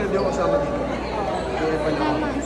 na hindi ako kasama dito. Kaya pa lang.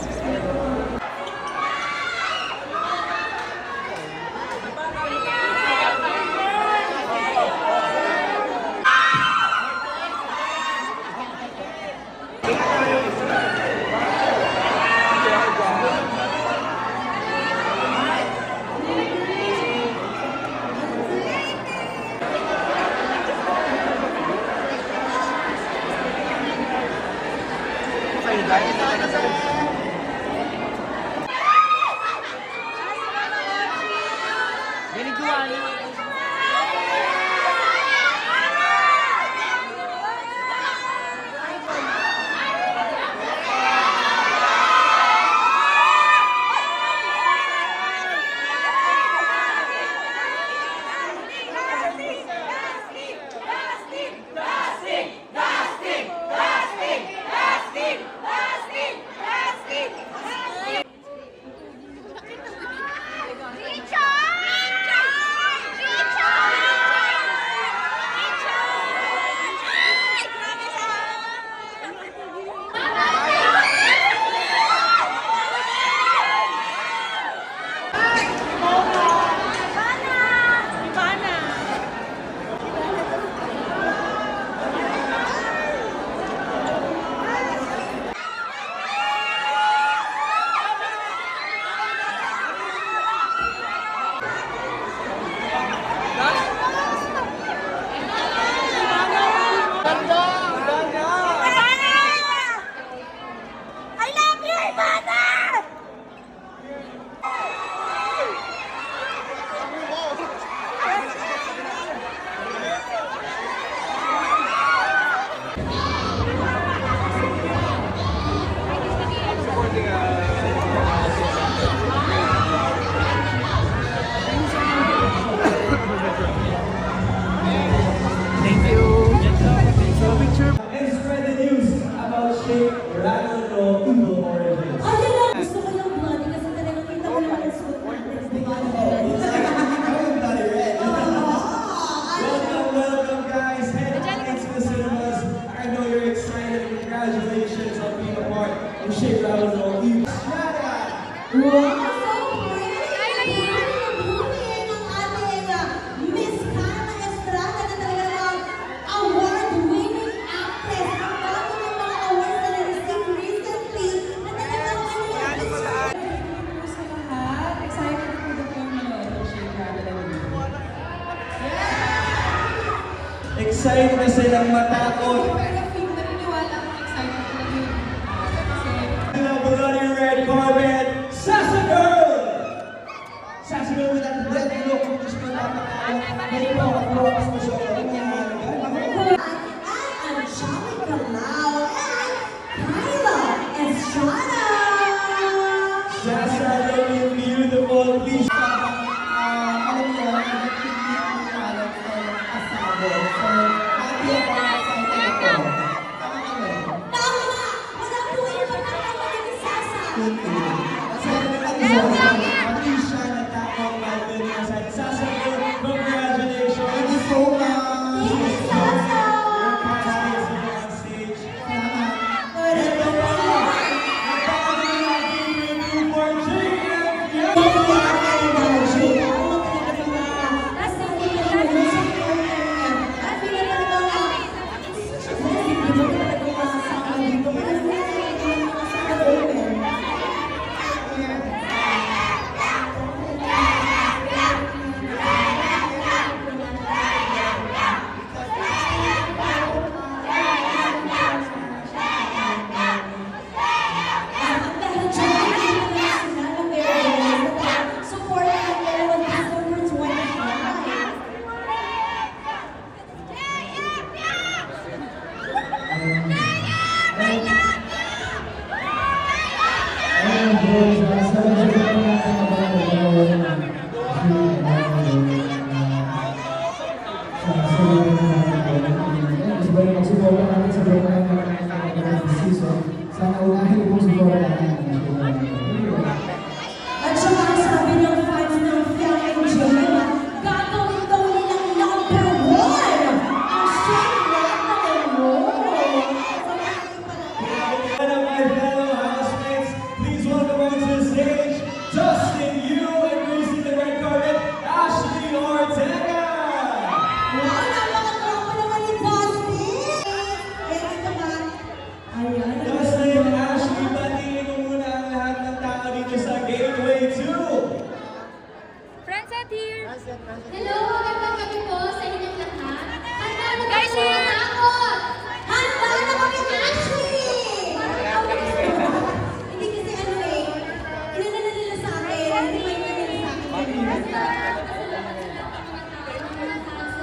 Excited na silang matakot. Bulgari red carpet, Sassy Girl! Sassy Girl with that red look kung gusto mo napakawag. Hindi po ako propas mo siya. Angelica Lau and Kyla Estrada! Sasa, you're beautiful. Please. Alam niyo, hindi ko alam sa asawa. So, happy ako excited ako.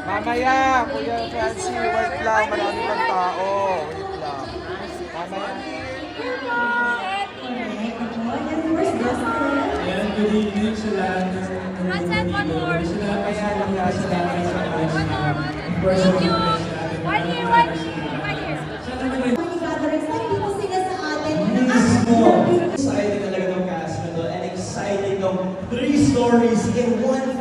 Mamaya, Kuya Francie, wait lang. Marami pang tao. Wait lang. Mamaya. Ayan, good evening sa lahat. Frances, one more. Mamaya lang yan sa lahat. One more. Thank you. One here, one here. One here. Mga gatherings, like people sila sa atin. Mismo. Exciting talaga ng cast na to and exciting ng 3 stories in one